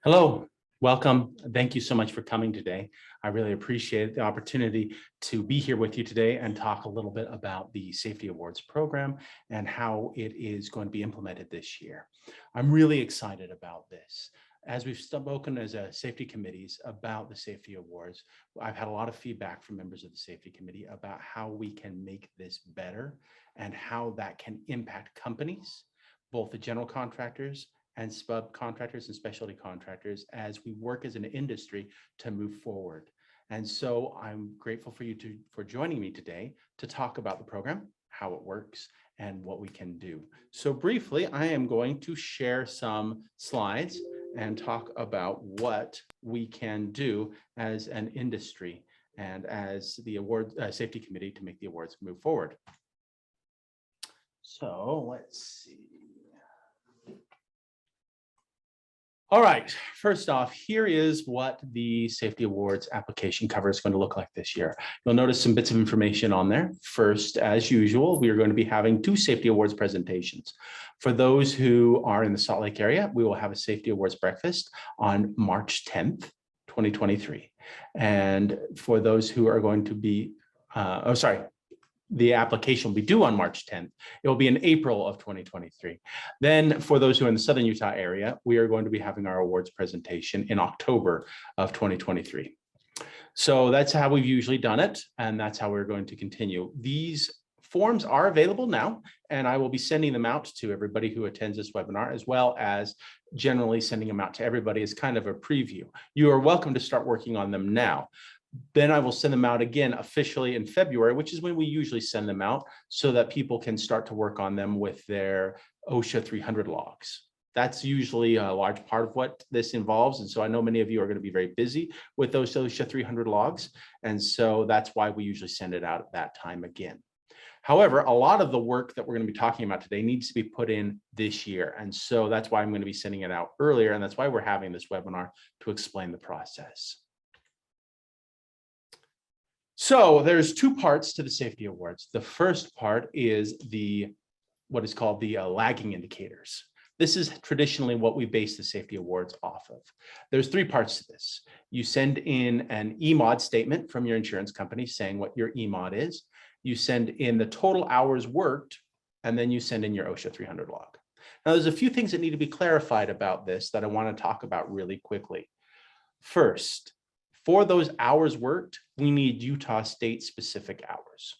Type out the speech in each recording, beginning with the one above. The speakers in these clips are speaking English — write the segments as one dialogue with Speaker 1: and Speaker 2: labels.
Speaker 1: Hello, welcome. Thank you so much for coming today. I really appreciate the opportunity to be here with you today and talk a little bit about the Safety Awards program and how it is going to be implemented this year. I'm really excited about this. As we've spoken as safety committees about the Safety Awards, I've had a lot of feedback from members of the Safety Committee about how we can make this better and how that can impact companies, both the general contractors and subcontractors and specialty contractors as we work as an industry to move forward. And so I'm grateful for you for joining me today to talk about the program, how it works, and what we can do. So briefly, I am going to share some slides and talk about what we can do as an industry and as the safety committee to make the awards move forward. So let's see. All right, first off, here is what the Safety Awards application cover is going to look like this year. You'll notice some bits of information on there. First, as usual, we are going to be having two Safety Awards presentations. For those who are in the Salt Lake area, we will have a Safety Awards breakfast on March 10th, 2023. And for those who are going to be, the application will be due on March 10th. It will be in April of 2023. Then for those who are in the Southern Utah area, we are going to be having our awards presentation in October of 2023. So that's how we've usually done it. And that's how we're going to continue. These forms are available now, and I will be sending them out to everybody who attends this webinar, as well as generally sending them out to everybody as kind of a preview. You are welcome to start working on them now. Then I will send them out again officially in February, which is when we usually send them out so that people can start to work on them with their OSHA 300 logs. That's usually a large part of what this involves. And so I know many of you are going to be very busy with those OSHA 300 logs. And so that's why we usually send it out at that time again. However, a lot of the work that we're going to be talking about today needs to be put in this year. And so that's why I'm going to be sending it out earlier. And that's why we're having this webinar to explain the process. So there's two parts to the Safety Awards. The first part is what is called the lagging indicators. This is traditionally what we base the Safety Awards off of. There's three parts to this. You send in an EMOD statement from your insurance company saying what your EMOD is. You send in the total hours worked, and then you send in your OSHA 300 log. Now, there's a few things that need to be clarified about this that I want to talk about really quickly. First, for those hours worked, we need Utah state specific hours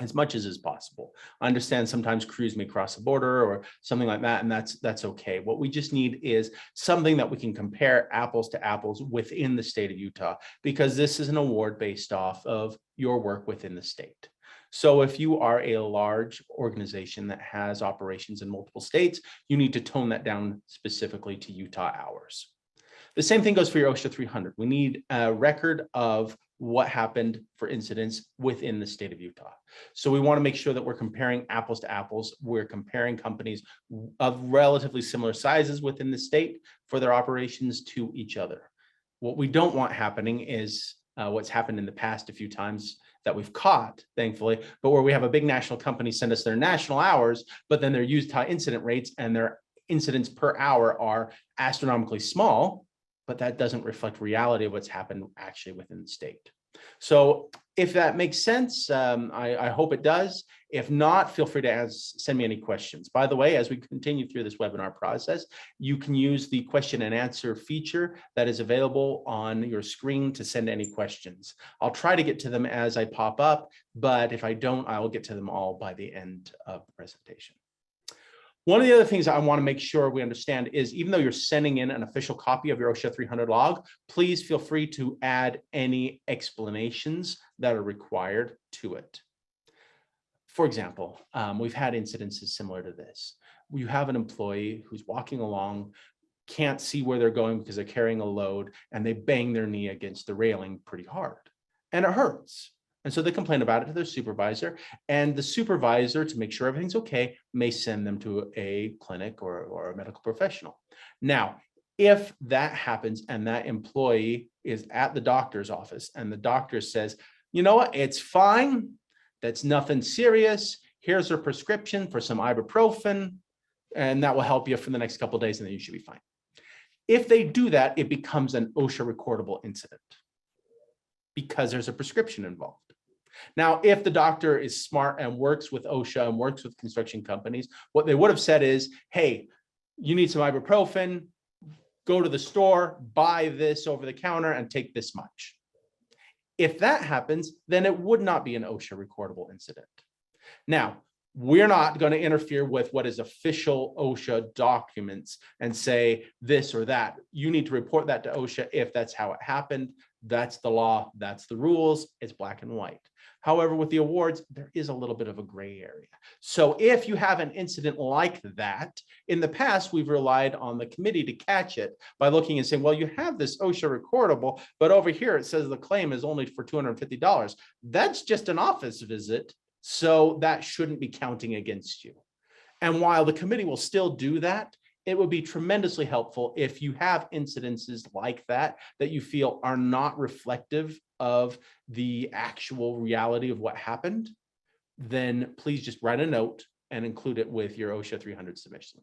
Speaker 1: as much as is possible. I understand sometimes crews may cross the border or something like that, and that's okay. What we just need is something that we can compare apples to apples within the state of Utah, because this is an award based off of your work within the state. So if you are a large organization that has operations in multiple states, you need to tone that down specifically to Utah hours. The same thing goes for your OSHA 300. We need a record of what happened for incidents within the state of Utah. So we want to make sure that we're comparing apples to apples. We're comparing companies of relatively similar sizes within the state for their operations to each other. What we don't want happening is what's happened in the past a few times that we've caught, thankfully, but where we have a big national company send us their national hours, but then their Utah incident rates and their incidents per hour are astronomically small, but that doesn't reflect reality of what's happened actually within the state. So if that makes sense, I hope it does. If not, feel free to send me any questions. By the way, as we continue through this webinar process, you can use the question and answer feature that is available on your screen to send any questions. I'll try to get to them as I pop up, but if I don't, I will get to them all by the end of the presentation. One of the other things I want to make sure we understand is, even though you're sending in an official copy of your OSHA 300 log, please feel free to add any explanations that are required to it. For example, we've had incidences similar to this. You have an employee who's walking along, can't see where they're going because they're carrying a load, and they bang their knee against the railing pretty hard, and it hurts. And so they complain about it to their supervisor, and the supervisor, to make sure everything's okay, may send them to a clinic or a medical professional. Now, if that happens and that employee is at the doctor's office and the doctor says, you know what, it's fine, that's nothing serious, here's a prescription for some ibuprofen, and that will help you for the next couple of days, and then you should be fine. If they do that, it becomes an OSHA recordable incident because there's a prescription involved. Now, if the doctor is smart and works with OSHA and works with construction companies, what they would have said is, hey, you need some ibuprofen, go to the store, buy this over the counter and take this much. If that happens, then it would not be an OSHA recordable incident. Now, we're not going to interfere with what is official OSHA documents and say this or that. You need to report that to OSHA if that's how it happened. That's the law. That's the rules. It's black and white. However, with the awards, there is a little bit of a gray area. So if you have an incident like that, in the past, we've relied on the committee to catch it by looking and saying, well, you have this OSHA recordable, but over here it says the claim is only for $250. That's just an office visit. So that shouldn't be counting against you. And while the committee will still do that, it would be tremendously helpful if you have incidences like that you feel are not reflective of the actual reality of what happened, then please just write a note and include it with your OSHA 300 submission.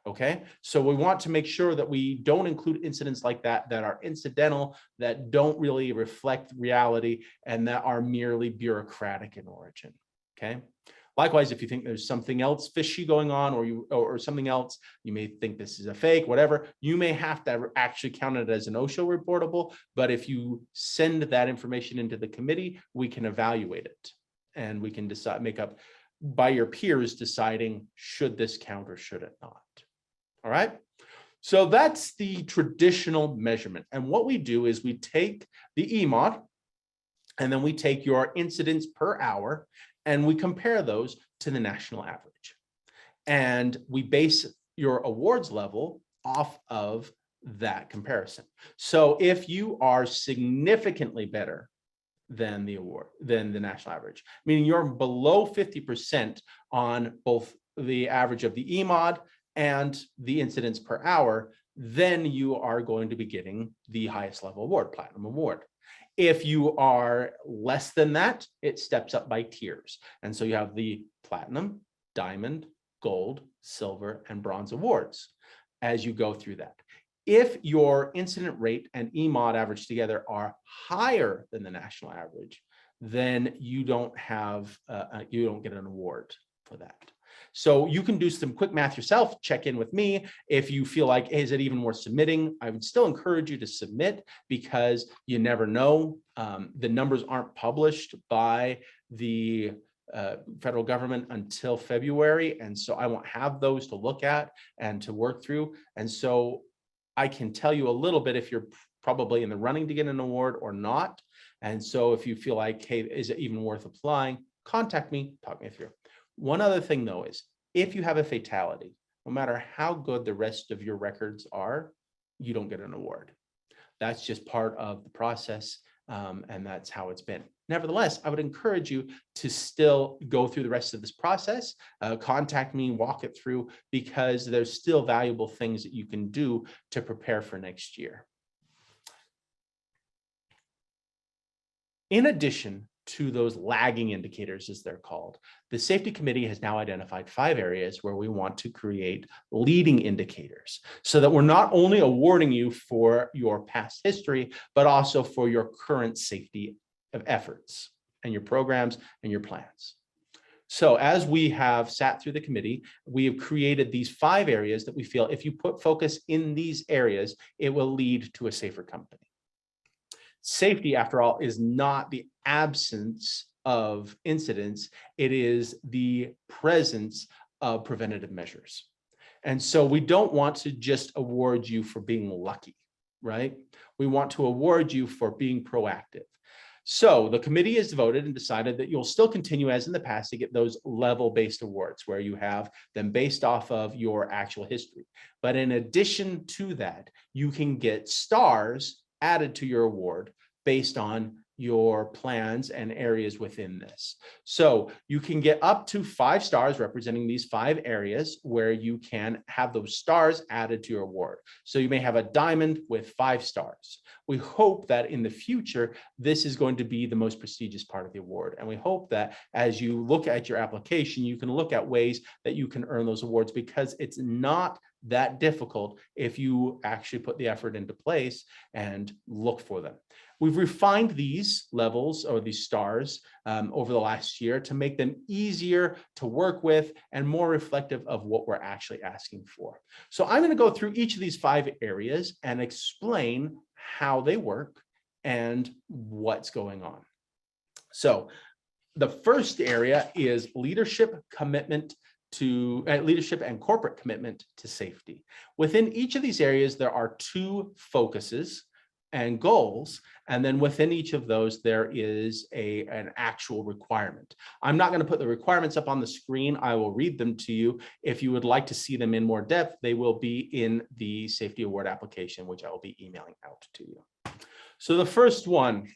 Speaker 1: Okay, so we want to make sure that we don't include incidents like that are incidental, that don't really reflect reality, and that are merely bureaucratic in origin. Okay. Likewise, if you think there's something else fishy going on, or something else, you may think this is a fake, whatever, you may have to actually count it as an OSHA reportable. But if you send that information into the committee, we can evaluate it and we can decide, make up by your peers deciding should this count or should it not. All right. So that's the traditional measurement. And what we do is we take the EMOD and then we take your incidents per hour and we compare those to the national average. And we base your awards level off of that comparison. So if you are significantly better than the national average, meaning you're below 50% on both the average of the EMOD and the incidents per hour, then you are going to be getting the highest level award, platinum award. If you are less than that, it steps up by tiers. And so you have the platinum, diamond, gold, silver, and bronze awards as you go through that. If your incident rate and EMOD average together are higher than the national average, then you don't get an award for that. So you can do some quick math yourself, check in with me. If you feel like, hey, is it even worth submitting? I would still encourage you to submit because you never know. The numbers aren't published by the federal government until February. And so I won't have those to look at and to work through. And so I can tell you a little bit if you're probably in the running to get an award or not. And so if you feel like, hey, is it even worth applying? Contact me, talk me through. One other thing, though, is if you have a fatality, no matter how good the rest of your records are, you don't get an award. That's just part of the process, and that's how it's been. Nevertheless, I would encourage you to still go through the rest of this process, contact me, walk it through, because there's still valuable things that you can do to prepare for next year. In addition to those lagging indicators, as they're called, the safety committee has now identified 5 areas where we want to create leading indicators so that we're not only awarding you for your past history, but also for your current safety of efforts and your programs and your plans. So as we have sat through the committee, we have created these 5 areas that we feel if you put focus in these areas, it will lead to a safer company. Safety, after all, is not the absence of incidents. It is the presence of preventative measures. And so we don't want to just award you for being lucky, right? We want to award you for being proactive. So the committee has voted and decided that you'll still continue as in the past to get those level-based awards where you have them based off of your actual history. But in addition to that, you can get stars added to your award based on your plans and areas within this. So you can get up to 5 stars representing these 5 areas where you can have those stars added to your award. So you may have a diamond with 5 stars. We hope that in the future, this is going to be the most prestigious part of the award. And we hope that as you look at your application, you can look at ways that you can earn those awards, because it's not that difficult if you actually put the effort into place and look for them. We've refined these levels or these stars over the last year to make them easier to work with and more reflective of what we're actually asking for. So I'm going to go through each of these 5 areas and explain how they work and what's going on. So the first area is leadership commitment to leadership and corporate commitment to safety. Within each of these areas, there are 2 focuses and goals, and then within each of those, there is an actual requirement. I'm not going to put the requirements up on the screen. I will read them to you. If you would like to see them in more depth, they will be in the safety award application, which I will be emailing out to you. So the first one,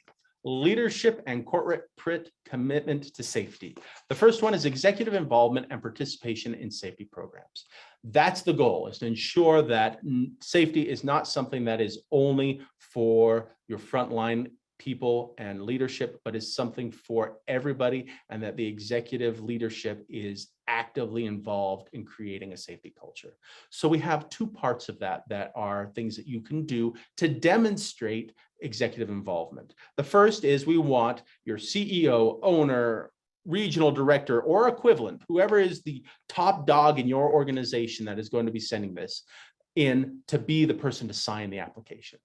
Speaker 1: leadership and corporate commitment to safety. The first one is executive involvement and participation in safety programs. That's the goal, is to ensure that safety is not something that is only for your frontline people and leadership, but is something for everybody, and that the executive leadership is actively involved in creating a safety culture. So we have 2 parts of that are things that you can do to demonstrate executive involvement. The first is we want your CEO, owner, regional director, or equivalent, whoever is the top dog in your organization that is going to be sending this in, to be the person to sign the application.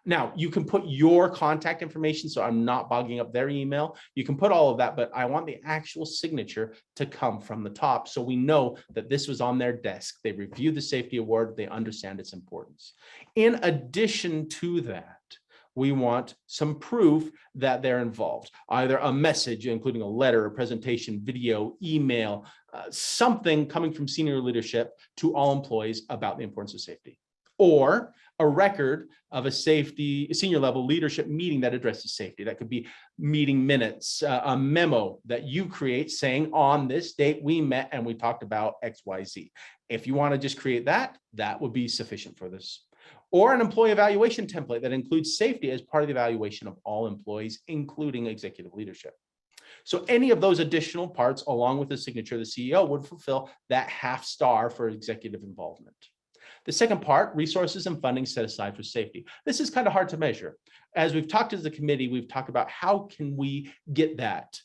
Speaker 1: Now, you can put your contact information, so I'm not bogging up their email. You can put all of that, but I want the actual signature to come from the top, so we know that this was on their desk. They reviewed the safety award. They understand its importance. In addition to that, we want some proof that they're involved, either a message, including a letter, a presentation, video, email, something coming from senior leadership to all employees about the importance of safety, or a record of a senior level leadership meeting that addresses safety. That could be meeting minutes, a memo that you create saying on this date we met and we talked about XYZ. If you want to just create that, that would be sufficient for this. Or an employee evaluation template that includes safety as part of the evaluation of all employees, including executive leadership. So any of those additional parts, along with the signature of the CEO, would fulfill that half star for executive involvement. The second part, resources and funding set aside for safety. This is kind of hard to measure. As we've talked as a committee, we've talked about how can we get that.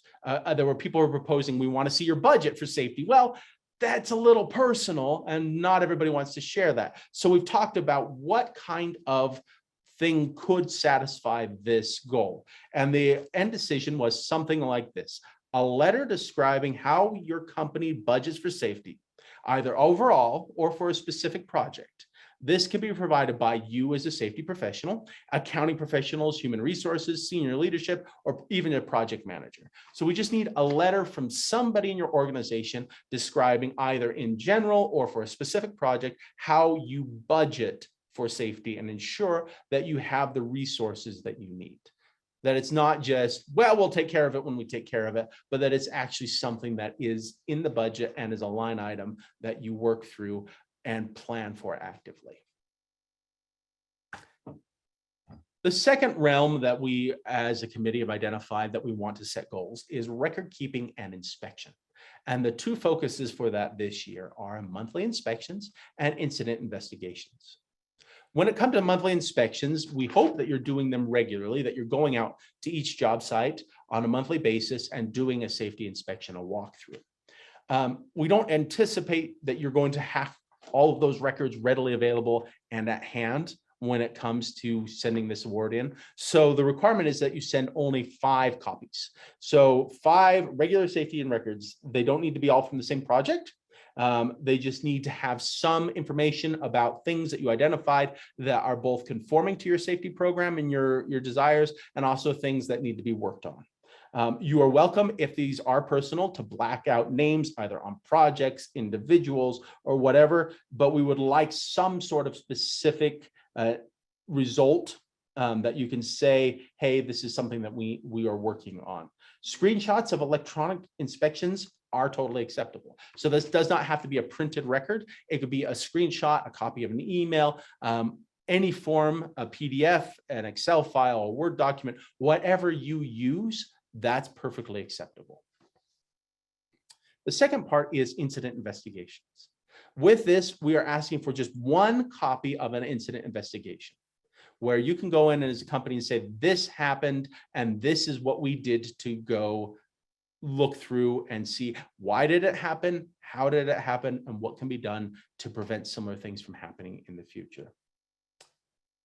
Speaker 1: There were people who were proposing, we want to see your budget for safety. Well, that's a little personal and not everybody wants to share that. So we've talked about what kind of thing could satisfy this goal. And the end decision was something like this: a letter describing how your company budgets for safety, either overall or for a specific project. This can be provided by you as a safety professional, accounting professionals, human resources, senior leadership, or even a project manager. So we just need a letter from somebody in your organization describing, either in general or for a specific project, how you budget for safety and ensure that you have the resources that you need. That it's not just, well, we'll take care of it when we take care of it, but that it's actually something that is in the budget and is a line item that you work through and plan for actively. The second realm that we as a committee have identified that we want to set goals is record keeping and inspection. And the 2 focuses for that this year are monthly inspections and incident investigations. When it comes to monthly inspections, we hope that you're doing them regularly, that you're going out to each job site on a monthly basis and doing a safety inspection, a walkthrough. We don't anticipate that you're going to have all of those records readily available and at hand when it comes to sending this award in. So the requirement is that you send only 5 copies. So 5 regular safety and records. They don't need to be all from the same project. They just need to have some information about things that you identified that are both conforming to your safety program and your desires, and also things that need to be worked on. You are welcome, if these are personal, to black out names either on projects, individuals, or whatever, but we would like some sort of specific result that you can say, hey, this is something that we are working on. Screenshots of electronic inspections are totally acceptable. So this does not have to be a printed record. It could be a screenshot, a copy of an email, any form, a PDF, an Excel file, a Word document, whatever you use, that's perfectly acceptable. The second part is incident investigations. With this, we are asking for just one copy of an incident investigation, where you can go in as a company and say, this happened, and this is what we did to go look through and see why did it happen, how did it happen, and what can be done to prevent similar things from happening in the future.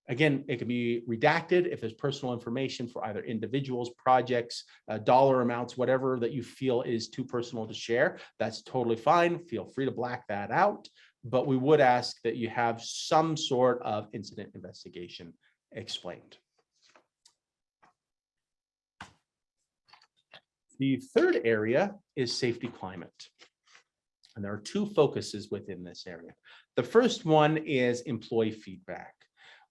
Speaker 1: Again, it can be redacted if there's personal information for either individuals, projects, dollar amounts, whatever that you feel is too personal to share. That's totally fine. Feel free to black that out. But we would ask that you have some sort of incident investigation explained. The third area is safety climate. And there are two focuses within this area. The first one is employee feedback.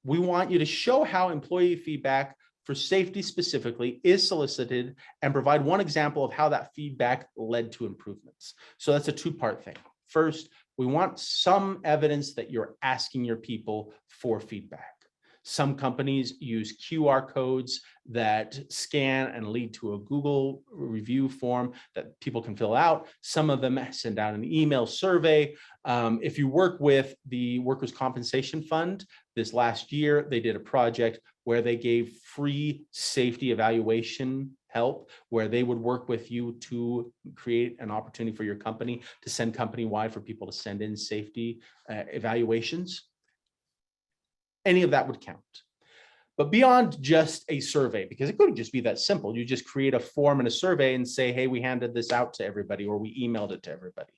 Speaker 1: We want you to show how employee feedback for safety specifically is solicited and provide one example of how that feedback led to improvements. So that's a two-part thing. First, we want some evidence that you're asking your people for feedback. Some companies use QR codes that scan and lead to a Google review form that people can fill out. Some of them send out an email survey. If you work with the Workers' Compensation Fund, this last year, they did a project where they gave free safety evaluation help, where they would work with you to create an opportunity for your company to send company-wide for people to send in safety evaluations. Any of that would count. But beyond just a survey, because it couldn't just be that simple, you just create a form and a survey and say, hey, we handed this out to everybody, or we emailed it to everybody.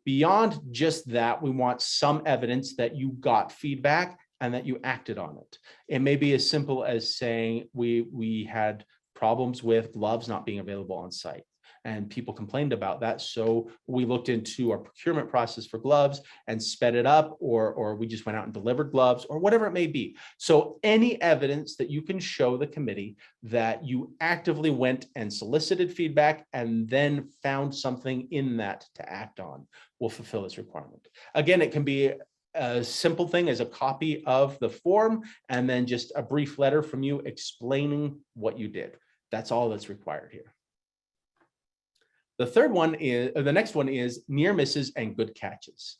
Speaker 1: Beyond just that, we want some evidence that you got feedback and that you acted on it. It may be as simple as saying we had problems with gloves not being available on site, and people complained about that. So we looked into our procurement process for gloves and sped it up, or we just went out and delivered gloves, or whatever it may be. So any evidence that you can show the committee that you actively went and solicited feedback and then found something in that to act on will fulfill this requirement. Again, it can be a simple thing as a copy of the form and then just a brief letter from you explaining what you did. That's all that's required here. The third one is, or the next one is near misses and good catches.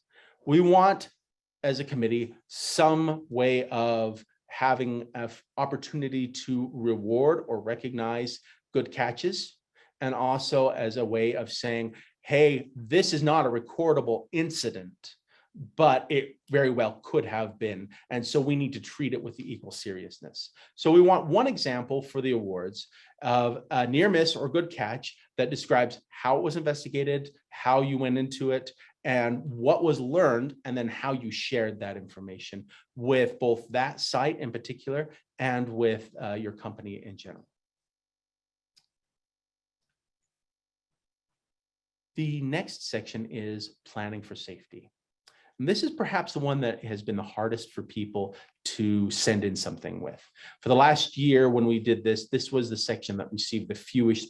Speaker 1: We want, as a committee, some way of having an opportunity to reward or recognize good catches, and also as a way of saying, hey, this is not a recordable incident, but it very well could have been. And so we need to treat it with the equal seriousness. So we want one example for the awards of a near miss or good catch that describes how it was investigated, how you went into it, and what was learned, and then how you shared that information with both that site in particular and with your company in general. The next section is planning for safety. And this is perhaps the one that has been the hardest for people to send in something with. For the last year when we did this, this was the section that received the fewest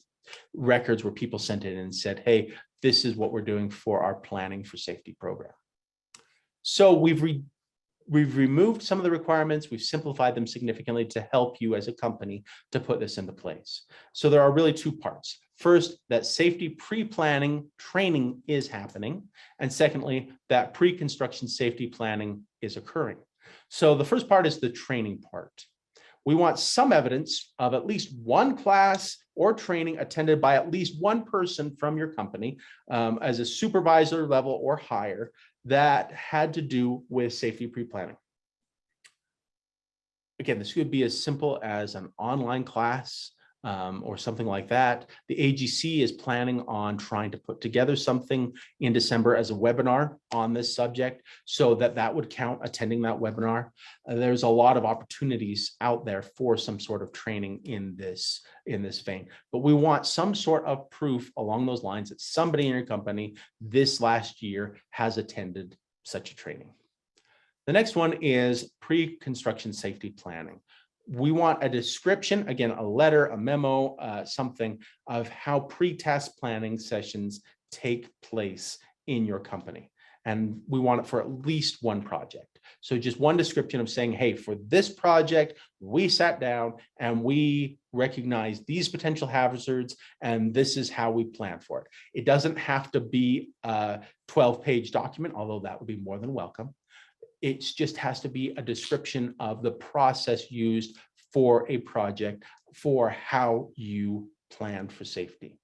Speaker 1: records where people sent in and said, hey, this is what we're doing for our planning for safety program. So we've removed some of the requirements, we've simplified them significantly to help you as a company to put this into place. So there are really two parts. First, that safety pre-planning training is happening. And secondly, that pre-construction safety planning is occurring. So the first part is the training part. We want some evidence of at least one class or training attended by at least one person from your company as a supervisor level or higher that had to do with safety pre-planning. Again, this could be as simple as an online class or something like that. The AGC is planning on trying to put together something in December as a webinar on this subject, so that would count attending that webinar. There's a lot of opportunities out there for some sort of training in this vein, but we want some sort of proof along those lines that somebody in your company this last year has attended such a training. The next one is pre-construction safety planning. We want a description, again, a letter, a memo, something of how pre-task planning sessions take place in your company. And we want it for at least one project. So just one description of saying, hey, for this project, we sat down and we recognized these potential hazards, and this is how we plan for it. It doesn't have to be a 12-page document, although that would be more than welcome. It just has to be a description of the process used for a project, for how you planned for safety.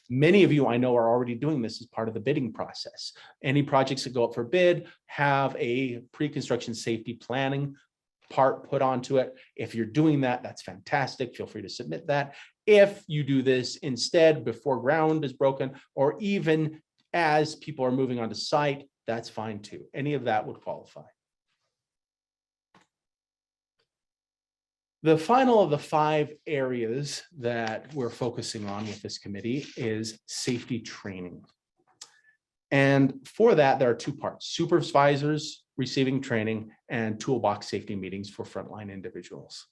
Speaker 1: Many of you I know are already doing this as part of the bidding process. Any projects that go up for bid have a pre-construction safety planning part put onto it. If you're doing that, that's fantastic. Feel free to submit that. If you do this instead before ground is broken, or even as people are moving onto site, that's fine too. Any of that would qualify. The final of the 5 areas that we're focusing on with this committee is safety training. And for that, there are 2 parts: supervisors receiving training and toolbox safety meetings for frontline individuals.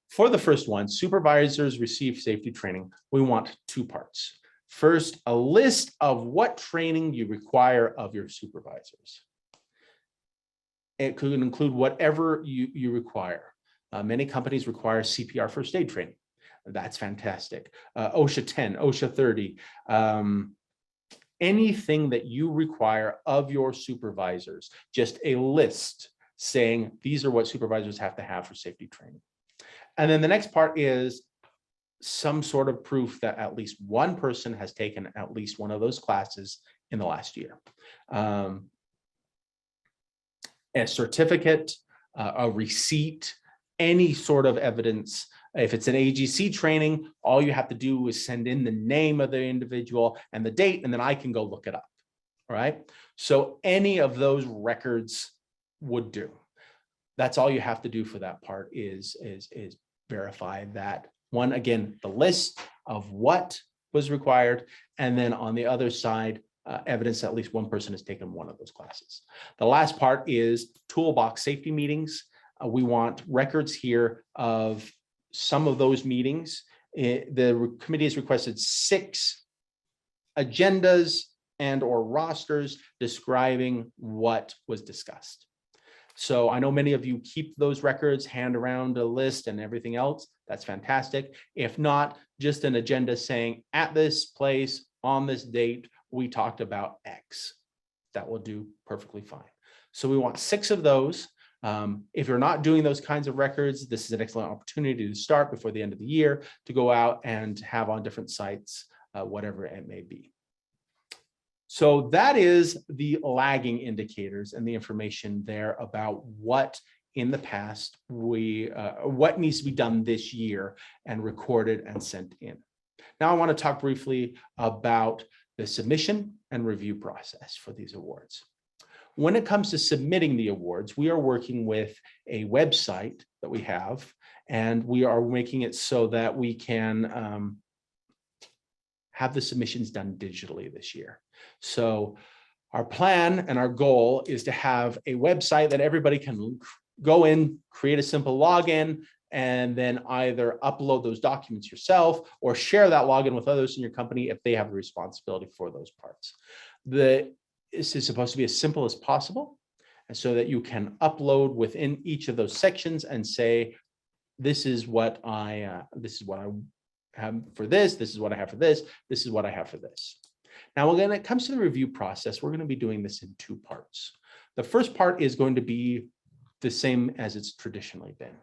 Speaker 1: For the first one, supervisors receive safety training, we want 2 parts. First, a list of what training you require of your supervisors. It could include whatever you require. Many companies require CPR first aid training. That's fantastic. OSHA 10, OSHA 30, anything that you require of your supervisors, just a list saying these are what supervisors have to have for safety training. And then the next part is some sort of proof that at least one person has taken at least one of those classes in the last year. A certificate, a receipt, any sort of evidence. If it's an AGC training, all you have to do is send in the name of the individual and the date, and then I can go look it up. All right. So any of those records would do. That's all you have to do for that part is verify that one, again, the list of what was required, and then on the other side, evidence that at least one person has taken one of those classes. The last part is toolbox safety meetings. We want records here of some of those meetings. The committee has requested 6 agendas and or rosters describing what was discussed. So I know many of you keep those records, hand around a list and everything else. That's fantastic. If not, just an agenda saying at this place on this date, we talked about X. That will do perfectly fine. So we want 6 of those. If you're not doing those kinds of records, this is an excellent opportunity to start before the end of the year to go out and have on different sites, whatever it may be. So that is the lagging indicators and the information there about what in the past what needs to be done this year and recorded and sent in. Now I want to talk briefly about the submission and review process for these awards. When it comes to submitting the awards, we are working with a website that we have, and we are making it so that we can have the submissions done digitally this year. So our plan and our goal is to have a website that everybody can go in, create a simple login, and then either upload those documents yourself or share that login with others in your company if they have the responsibility for those parts. This is supposed to be as simple as possible, and so that you can upload within each of those sections and say, this is what I have for this, this is what I have for this, this is what I have for this. Now, when it comes to the review process, we're going to be doing this in 2 parts. The first part is going to be the same as it's traditionally been.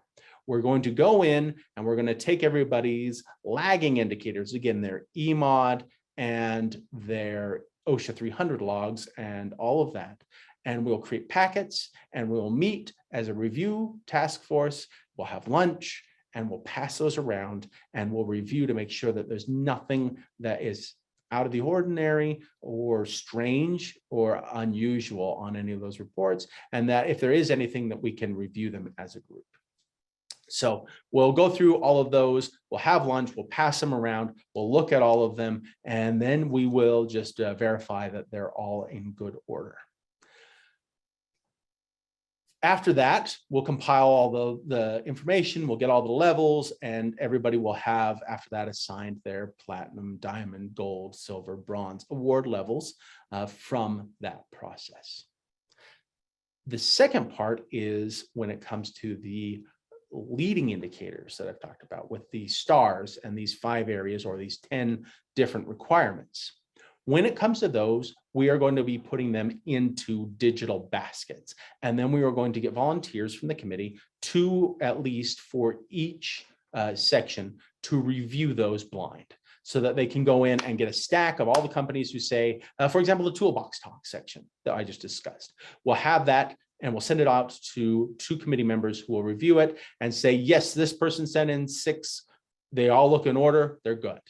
Speaker 1: We're going to go in and we're going to take everybody's lagging indicators, again, their EMOD and their OSHA 300 logs and all of that, and we'll create packets and we'll meet as a review task force. We'll have lunch and we'll pass those around and we'll review to make sure that there's nothing that is out of the ordinary or strange or unusual on any of those reports, and that if there is anything that we can review them as a group. So we'll go through all of those, we'll have lunch, we'll pass them around, we'll look at all of them, and then we will just verify that they're all in good order. After that, we'll compile all the information, we'll get all the levels, and everybody will have, after that, assigned their platinum, diamond, gold, silver, bronze award levels from that process. The second part is when it comes to the leading indicators that I've talked about with the stars and these 5 areas or these 10 different requirements. When it comes to those, we are going to be putting them into digital baskets. And then we are going to get volunteers from the committee, 2 at least for each section, to review those blind so that they can go in and get a stack of all the companies who say, for example, the toolbox talk section that I just discussed. We'll have that and we'll send it out to 2 committee members who will review it and say, yes, this person sent in 6. They all look in order. They're good.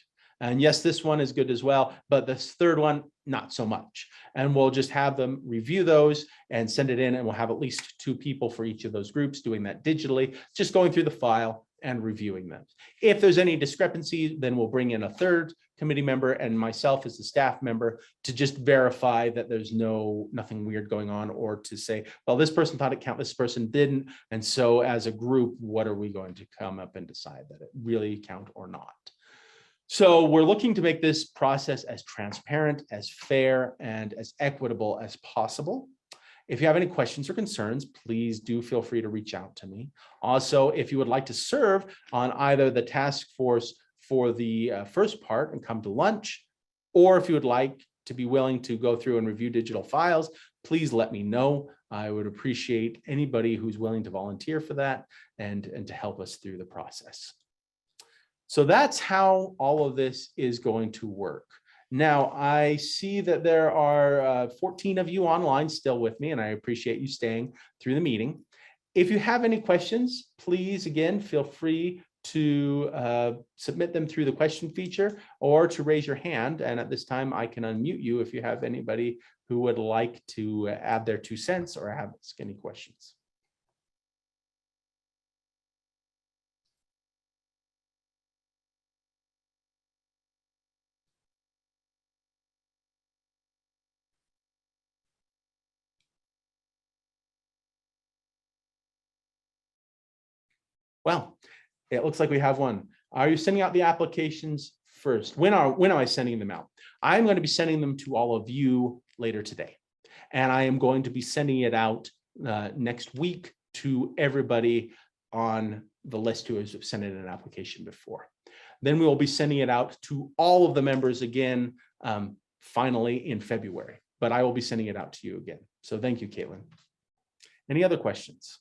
Speaker 1: And yes, this one is good as well, but this 3rd one, not so much. And we'll just have them review those and send it in, and we'll have at least 2 people for each of those groups doing that digitally, just going through the file and reviewing them. If there's any discrepancy, then we'll bring in a 3rd committee member and myself as the staff member to just verify that there's nothing weird going on, or to say, well, this person thought it counted, this person didn't. And so as a group, what are we going to come up and decide that it really count or not? So we're looking to make this process as transparent, as fair, and as equitable as possible. If you have any questions or concerns, please do feel free to reach out to me. Also, if you would like to serve on either the task force for the first part and come to lunch, or if you would like to be willing to go through and review digital files, please let me know. I would appreciate anybody who's willing to volunteer for that and to help us through the process. So that's how all of this is going to work. Now, I see that there are 14 of you online still with me, and I appreciate you staying through the meeting. If you have any questions, please, again, feel free to submit them through the question feature or to raise your hand. And at this time, I can unmute you if you have anybody who would like to add their 2 cents or ask any questions. Well, it looks like we have one. Are you sending out the applications first? When am I sending them out? I'm going to be sending them to all of you later today. And I am going to be sending it out next week to everybody on the list who has sent in an application before. Then we will be sending it out to all of the members again, finally in February. But I will be sending it out to you again. So thank you, Caitlin. Any other questions?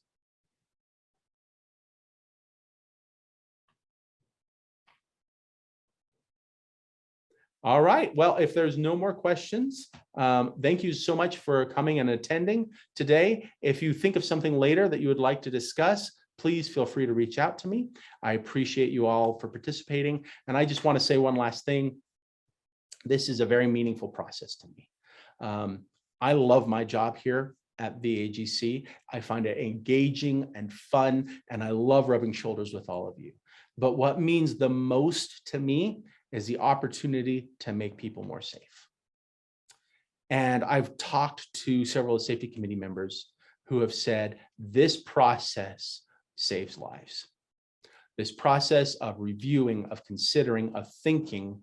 Speaker 1: All right, well, if there's no more questions, thank you so much for coming and attending today. If you think of something later that you would like to discuss, please feel free to reach out to me. I appreciate you all for participating. And I just want to say one last thing. This is a very meaningful process to me. I love my job here at the AGC. I find it engaging and fun, and I love rubbing shoulders with all of you. But what means the most to me is the opportunity to make people more safe. And I've talked to several safety committee members who have said this process saves lives. This process of reviewing, of considering, of thinking,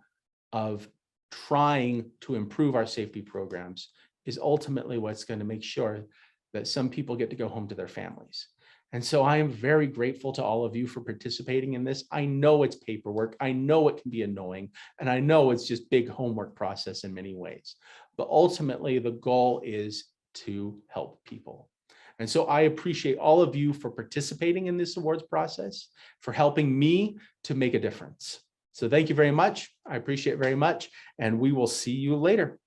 Speaker 1: of trying to improve our safety programs is ultimately what's going to make sure that some people get to go home to their families. And so I am very grateful to all of you for participating in this. I know it's paperwork. I know it can be annoying. And I know it's just big homework process in many ways. But ultimately, the goal is to help people. And so I appreciate all of you for participating in this awards process, for helping me to make a difference. So thank you very much. I appreciate it very much. And we will see you later.